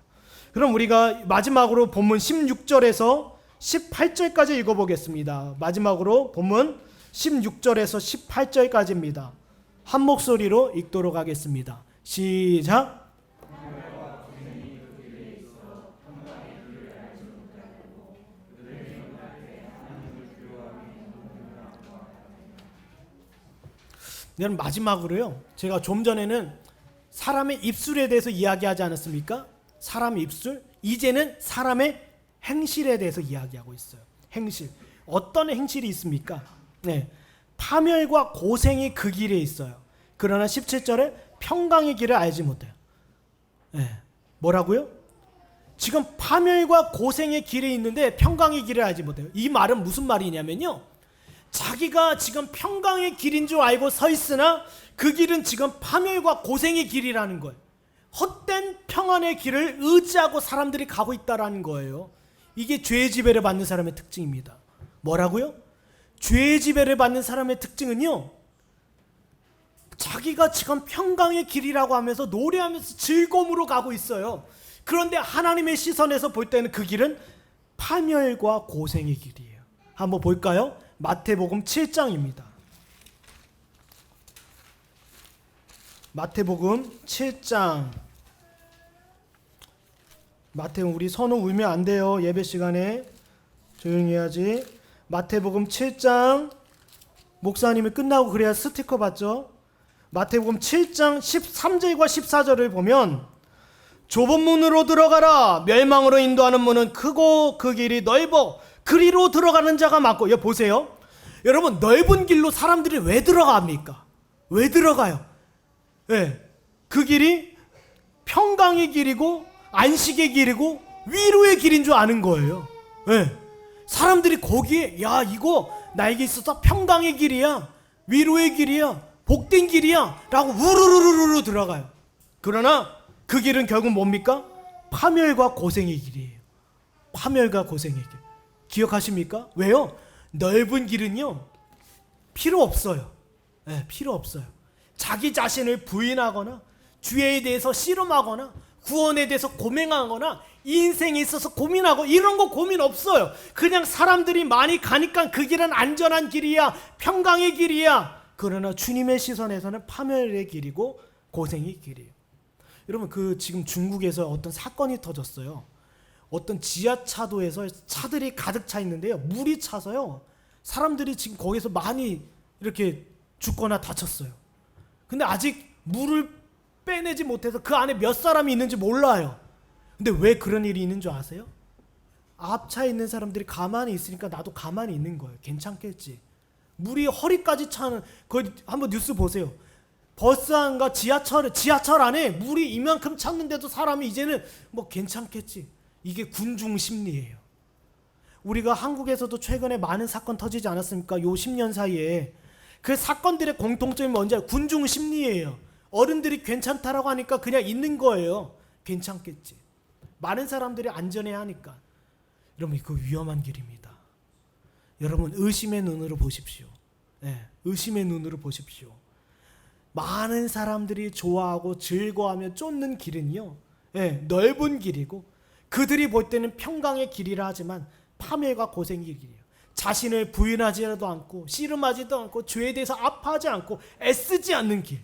그럼 우리가 마지막으로 본문 16절에서 18절까지 읽어보겠습니다. 마지막으로 본문 16절에서 18절까지입니다. 한 목소리로 읽도록 하겠습니다. 시작. 여러분, 마지막으로요, 제가 좀 전에는 사람의 입술에 대해서 이야기하지 않았습니까? 사람의 입술. 이제는 사람의 행실에 대해서 이야기하고 있어요. 행실. 어떤 행실이 있습니까? 네, 파멸과 고생이 그 길에 있어요. 그러나 17절에 평강의 길을 알지 못해요. 네, 뭐라고요? 지금 파멸과 고생의 길에 있는데 평강의 길을 알지 못해요. 이 말은 무슨 말이냐면요, 자기가 지금 평강의 길인 줄 알고 서 있으나 그 길은 지금 파멸과 고생의 길이라는 거예요. 헛된 평안의 길을 의지하고 사람들이 가고 있다라는 거예요. 이게 죄의 지배를 받는 사람의 특징입니다. 뭐라고요? 죄의 지배를 받는 사람의 특징은요, 자기가 지금 평강의 길이라고 하면서 노래하면서 즐거움으로 가고 있어요. 그런데 하나님의 시선에서 볼 때는 그 길은 파멸과 고생의 길이에요. 한번 볼까요? 마태복음 7장입니다. 마태복음 7장 마태복음, 우리 선우 울면 안 돼요. 예배 시간에 조용히 해야지. 마태복음 7장, 목사님이 끝나고 그래야 스티커 받죠. 마태복음 7장 13절과 14절을 보면 좁은 문으로 들어가라. 멸망으로 인도하는 문은 크고 그 길이 넓어 그리로 들어가는 자가 많고. 여기 보세요. 여러분, 넓은 길로 사람들이 왜 들어갑니까? 왜 들어가요? 네. 그 길이 평강의 길이고 안식의 길이고 위로의 길인 줄 아는 거예요. 네. 사람들이 거기에 야, 이거 나에게 있어서 평강의 길이야, 위로의 길이야, 복된 길이야 라고 우르르르르 들어가요. 그러나 그 길은 결국 뭡니까? 파멸과 고생의 길이에요. 파멸과 고생의 길. 기억하십니까? 왜요? 넓은 길은요 필요 없어요. 네, 필요 없어요. 자기 자신을 부인하거나 주에 대해서 씨름하거나 구원에 대해서 고민하거나 인생에 있어서 고민하고 이런 거 고민 없어요. 그냥 사람들이 많이 가니까 그 길은 안전한 길이야, 평강의 길이야. 그러나 주님의 시선에서는 파멸의 길이고 고생의 길이에요. 여러분, 그 지금 중국에서 어떤 사건이 터졌어요. 어떤 지하차도에서 차들이 가득 차 있는데요, 물이 차서요 사람들이 지금 거기서 많이 이렇게 죽거나 다쳤어요. 근데 아직 물을 빼내지 못해서 그 안에 몇 사람이 있는지 몰라요. 근데 왜 그런 일이 있는 줄 아세요? 앞차에 있는 사람들이 가만히 있으니까 나도 가만히 있는 거예요. 괜찮겠지. 물이 허리까지 차는, 거기 한번 뉴스 보세요. 버스 안과 지하철 안에 물이 이만큼 찼는데도 사람이 이제는 뭐 괜찮겠지. 이게 군중 심리예요. 우리가 한국에서도 최근에 많은 사건 터지지 않았습니까? 요 10년 사이에. 그 사건들의 공통점이 뭔지 알아요? 군중 심리예요. 어른들이 괜찮다라고 하니까 그냥 있는 거예요. 괜찮겠지. 많은 사람들이 안전해야 하니까. 여러분, 이거 위험한 길입니다. 여러분, 의심의 눈으로 보십시오. 네, 의심의 눈으로 보십시오. 많은 사람들이 좋아하고 즐거워하며 쫓는 길은요, 네, 넓은 길이고 그들이 볼 때는 평강의 길이라 하지만 파멸과 고생의 길이에요. 자신을 부인하지도 않고 씨름하지도 않고 죄에 대해서 아파하지 않고 애쓰지 않는 길.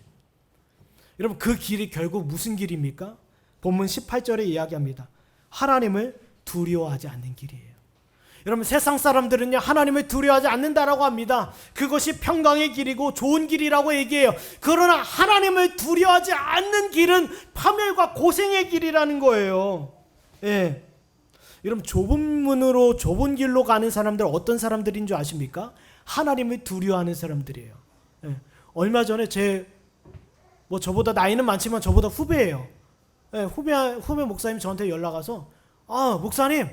여러분, 그 길이 결국 무슨 길입니까? 본문 18절에 이야기합니다. 하나님을 두려워하지 않는 길이에요. 여러분, 세상 사람들은요 하나님을 두려워하지 않는다라고 합니다. 그것이 평강의 길이고 좋은 길이라고 얘기해요. 그러나 하나님을 두려워하지 않는 길은 파멸과 고생의 길이라는 거예요. 예. 여러분, 좁은 문으로 좁은 길로 가는 사람들 어떤 사람들인 줄 아십니까? 하나님을 두려워하는 사람들이에요. 예. 얼마 전에 저보다 나이는 많지만 저보다 후배예요. 예, 후배 목사님 저한테 연락 와서, 목사님,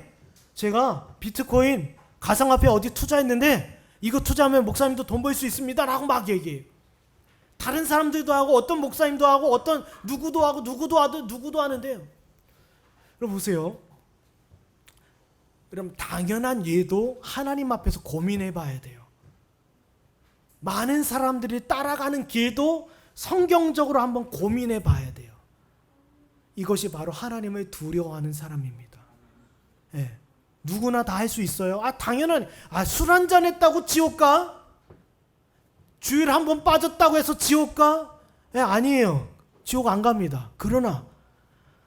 제가 비트코인 가상화폐 어디 투자했는데 이거 투자하면 목사님도 돈 벌 수 있습니다 라고 막 얘기해요. 다른 사람들도 하고 어떤 목사님도 하고 어떤 누구도 하고 누구도 하는데요. 여러분 보세요. 그럼 당연한 예도 하나님 앞에서 고민해 봐야 돼요. 많은 사람들이 따라가는 길도 성경적으로 한번 고민해 봐야 돼요. 이것이 바로 하나님을 두려워하는 사람입니다. 예. 누구나 다 할 수 있어요. 당연한, 술 한잔 했다고 지옥 가? 주일 한 번 빠졌다고 해서 지옥 가? 예, 아니에요. 지옥 안 갑니다. 그러나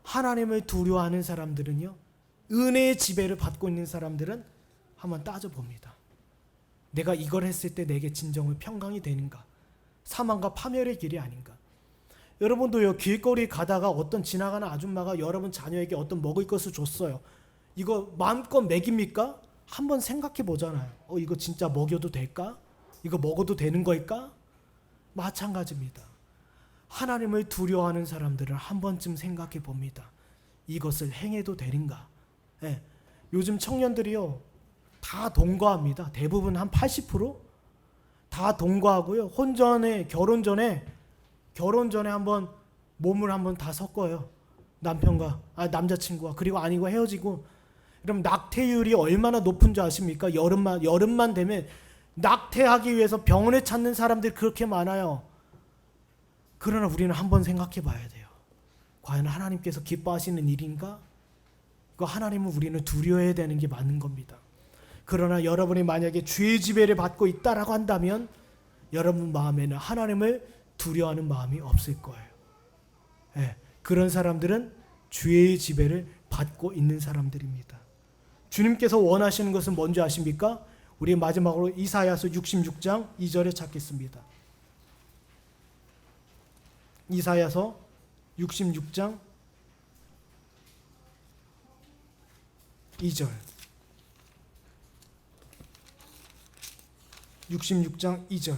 하나님을 두려워하는 사람들은요, 은혜의 지배를 받고 있는 사람들은 한번 따져봅니다. 내가 이걸 했을 때 내게 진정을 평강이 되는가? 사망과 파멸의 길이 아닌가? 여러분도요, 길거리 가다가 어떤 지나가는 아줌마가 여러분 자녀에게 어떤 먹을 것을 줬어요. 이거 마음껏 먹입니까? 한번 생각해 보잖아요. 이거 진짜 먹여도 될까? 이거 먹어도 되는 걸까? 마찬가지입니다. 하나님을 두려워하는 사람들은 한 번쯤 생각해 봅니다. 이것을 행해도 되는가? 예. 요즘 청년들이요, 다 동거합니다. 대부분 한 80% 다 동거하고요. 결혼 전에 한번 몸을 한번 다 섞어요. 남자친구와. 그리고 아니고 헤어지고. 그럼 낙태율이 얼마나 높은 줄 아십니까? 여름만 되면 낙태하기 위해서 병원에 찾는 사람들이 그렇게 많아요. 그러나 우리는 한번 생각해 봐야 돼요. 과연 하나님께서 기뻐하시는 일인가? 그 하나님은 우리는 두려워해야 되는 게 맞는 겁니다. 그러나 여러분이 만약에 죄의 지배를 받고 있다라고 한다면 여러분 마음에는 하나님을 두려워하는 마음이 없을 거예요. 예, 그런 사람들은 죄의 지배를 받고 있는 사람들입니다. 주님께서 원하시는 것은 뭔지 아십니까? 우리 마지막으로 이사야서 66장 2절에 찾겠습니다. 이사야서 66장 2절. 66장 2절.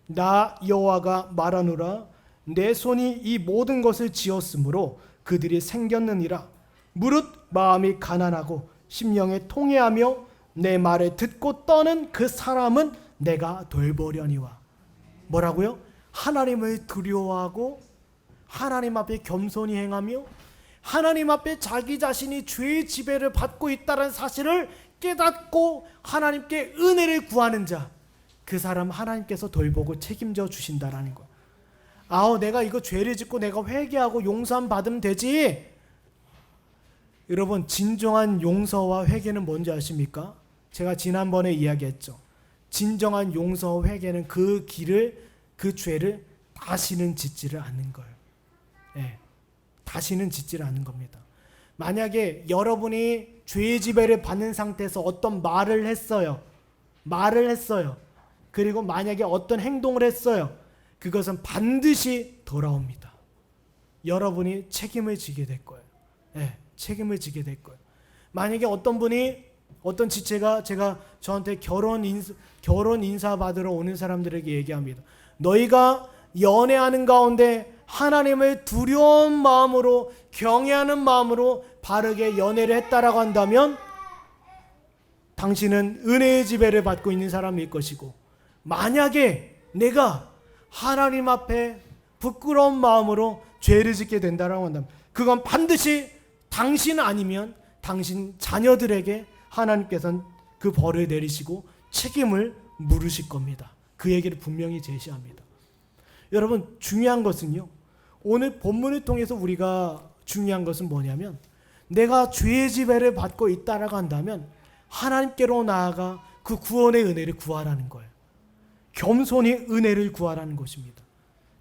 나 여호와가 말하노라. 내 손이 이 모든 것을 지었으므로 그들이 생겼느니라. 무릇 마음이 가난하고 심령에 통회하며 내 말을 듣고 떠는 그 사람은 내가 돌보려니와. 뭐라고요? 하나님을 두려워하고 하나님 앞에 겸손히 행하며 하나님 앞에 자기 자신이 죄의 지배를 받고 있다는 사실을 깨닫고 하나님께 은혜를 구하는 자, 그 사람 하나님께서 돌보고 책임져 주신다라는 거야. 내가 이거 죄를 짓고 내가 회개하고 용서함 받으면 되지. 여러분, 진정한 용서와 회개는 뭔지 아십니까? 제가 지난번에 이야기했죠. 진정한 용서와 회개는 그 길을, 그 죄를 다시는 짓지를 않는 거예요. 네, 다시는 짓지를 않는 겁니다. 만약에 여러분이 죄의 지배를 받는 상태에서 어떤 말을 했어요. 그리고 만약에 어떤 행동을 했어요. 그것은 반드시 돌아옵니다. 여러분이 책임을 지게 될 거예요. 네, 책임을 지게 될 거예요. 만약에 어떤 지체가 제가 저한테 결혼 인사 받으러 오는 사람들에게 얘기합니다. 너희가 연애하는 가운데 하나님을 두려운 마음으로 경외하는 마음으로 바르게 연애를 했다라고 한다면 당신은 은혜의 지배를 받고 있는 사람일 것이고, 만약에 내가 하나님 앞에 부끄러운 마음으로 죄를 짓게 된다라고 한다면 그건 반드시 당신 아니면 당신 자녀들에게 하나님께서는 그 벌을 내리시고 책임을 물으실 겁니다. 그 얘기를 분명히 제시합니다. 여러분, 중요한 것은요, 오늘 본문을 통해서 우리가 중요한 것은 뭐냐면, 내가 죄의 지배를 받고 있다라고 한다면 하나님께로 나아가 그 구원의 은혜를 구하라는 거예요. 겸손히 은혜를 구하라는 것입니다.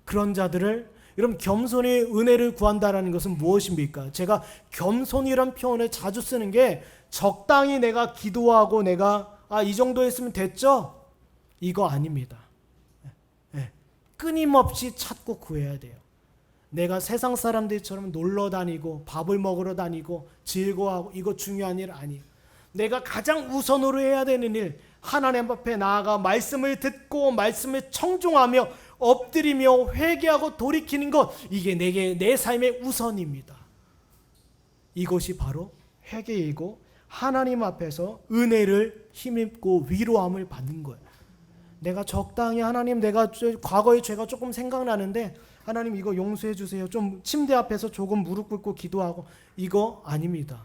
그런 자들을, 여러분, 겸손히 은혜를 구한다라는 것은 무엇입니까? 제가 겸손이란 표현을 자주 쓰는 게 적당히 내가 기도하고 내가 이 정도 했으면 됐죠? 이거 아닙니다. 끊임없이 찾고 구해야 돼요. 내가 세상 사람들처럼 놀러 다니고 밥을 먹으러 다니고 즐거워하고 이거 중요한 일 아니에요. 내가 가장 우선으로 해야 되는 일, 하나님 앞에 나아가 말씀을 듣고 말씀을 청종하며 엎드리며 회개하고 돌이키는 것, 이게 내 삶의 우선입니다. 이것이 바로 회개이고 하나님 앞에서 은혜를 힘입고 위로함을 받는 거예요. 내가 적당히 하나님, 내가 과거의 죄가 조금 생각나는데 하나님 이거 용서해 주세요. 좀 침대 앞에서 조금 무릎 꿇고 기도하고, 이거 아닙니다.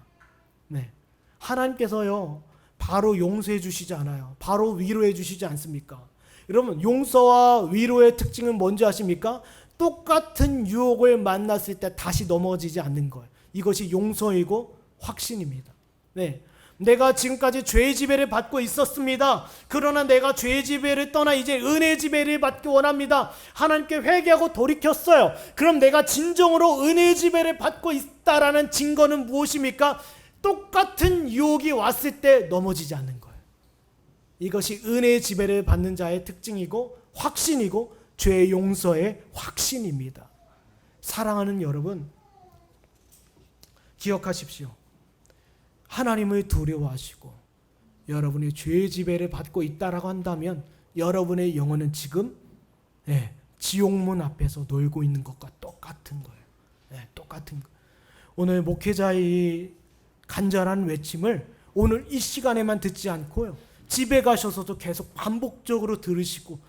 네, 하나님께서요 바로 용서해 주시지 않아요. 바로 위로해 주시지 않습니까? 여러분, 용서와 위로의 특징은 뭔지 아십니까? 똑같은 유혹을 만났을 때 다시 넘어지지 않는 거예요. 이것이 용서이고 확신입니다. 네, 내가 지금까지 죄의 지배를 받고 있었습니다. 그러나 내가 죄의 지배를 떠나 이제 은혜의 지배를 받기 원합니다. 하나님께 회개하고 돌이켰어요. 그럼 내가 진정으로 은혜의 지배를 받고 있다라는 증거는 무엇입니까? 똑같은 유혹이 왔을 때 넘어지지 않는 거예요. 이것이 은혜의 지배를 받는 자의 특징이고 확신이고 죄의 용서의 확신입니다. 사랑하는 여러분, 기억하십시오. 하나님을 두려워하시고 여러분이 죄의 지배를 받고 있다라고 한다면 여러분의 영혼은 지금 지옥문 앞에서 놀고 있는 것과 똑같은 거예요. 똑같은 거. 오늘 목회자의 간절한 외침을 오늘 이 시간에만 듣지 않고요, 집에 가셔서도 계속 반복적으로 들으시고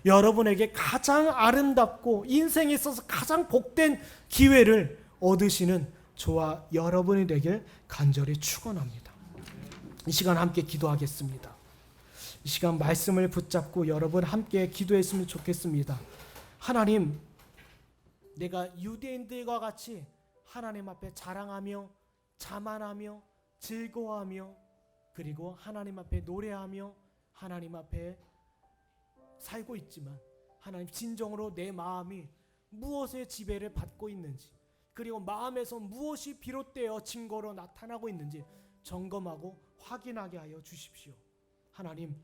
여러분에게 가장 아름답고 인생에 있어서 가장 복된 기회를 얻으시는 저와 여러분이 되길 간절히 축원합니다. 이 시간 함께 기도하겠습니다. 이 시간 말씀을 붙잡고 여러분 함께 기도했으면 좋겠습니다. 하나님, 내가 유대인들과 같이 하나님 앞에 자랑하며 자만하며 즐거워하며 그리고 하나님 앞에 노래하며 하나님 앞에 살고 있지만, 하나님, 진정으로 내 마음이 무엇의 지배를 받고 있는지, 그리고 마음에서 무엇이 비롯되어 증거로 나타나고 있는지 점검하고 확인하게 하여 주십시오. 하나님,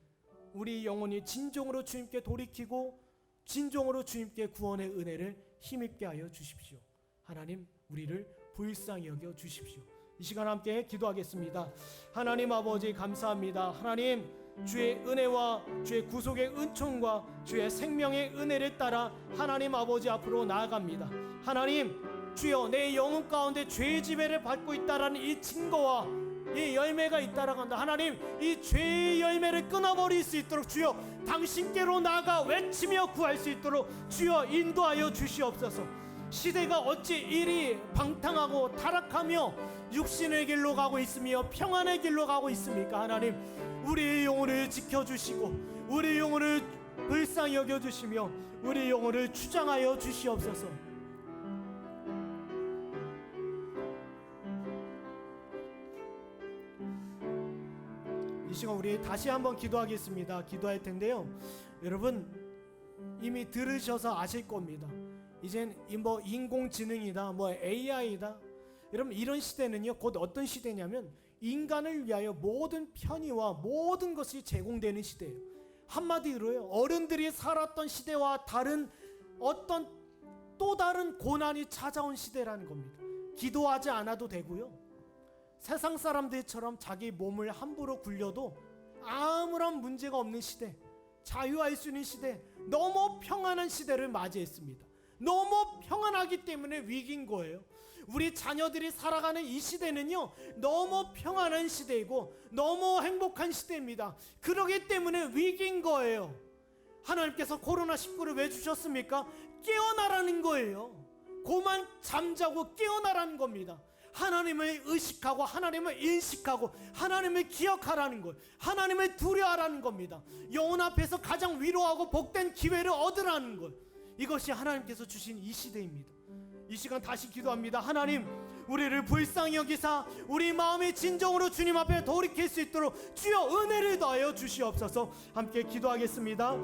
우리 영혼이 진정으로 주님께 돌이키고 진정으로 주님께 구원의 은혜를 힘입게 하여 주십시오. 하나님, 우리를 불쌍히 여겨 주십시오. 이 시간 함께 기도하겠습니다. 하나님 아버지 감사합니다. 하나님, 주의 은혜와 주의 구속의 은총과 주의 생명의 은혜를 따라 하나님 아버지 앞으로 나아갑니다. 하나님, 주여, 내 영혼 가운데 죄의 지배를 받고 있다라는 이 증거와 이 열매가 잇따라 간다. 하나님, 이 죄의 열매를 끊어버릴 수 있도록 주여 당신께로 나아가 외치며 구할 수 있도록 주여 인도하여 주시옵소서. 시대가 어찌 이리 방탕하고 타락하며 육신의 길로 가고 있으며 평안의 길로 가고 있습니까? 하나님, 우리의 영혼을 지켜주시고 우리의 영혼을 불쌍히 여겨주시며 우리의 영혼을 주장하여 주시옵소서. 이 시간 우리 다시 한번 기도하겠습니다. 기도할 텐데요, 여러분 이미 들으셔서 아실 겁니다. 이젠 뭐 인공지능이다, 뭐 AI다, 여러분 이런 시대는요 곧 어떤 시대냐면 인간을 위하여 모든 편의와 모든 것이 제공되는 시대예요. 한마디로요, 어른들이 살았던 시대와 다른 어떤 또 다른 고난이 찾아온 시대라는 겁니다. 기도하지 않아도 되고요, 세상 사람들처럼 자기 몸을 함부로 굴려도 아무런 문제가 없는 시대, 자유할 수 있는 시대, 너무 평안한 시대를 맞이했습니다. 너무 평안하기 때문에 위기인 거예요. 우리 자녀들이 살아가는 이 시대는요 너무 평안한 시대이고 너무 행복한 시대입니다. 그러기 때문에 위기인 거예요. 하나님께서 코로나19를 왜 주셨습니까? 깨어나라는 거예요. 고만 잠자고 깨어나라는 겁니다. 하나님을 의식하고 하나님을 인식하고 하나님을 기억하라는 것, 하나님을 두려워하라는 겁니다. 영혼 앞에서 가장 위로하고 복된 기회를 얻으라는 것, 이것이 하나님께서 주신 이 시대입니다. 이 시간 다시 기도합니다. 하나님, 우리를 불쌍히 여기사 우리 마음이 진정으로 주님 앞에 돌이킬 수 있도록 주여 은혜를 더하여 주시옵소서. 함께 기도하겠습니다.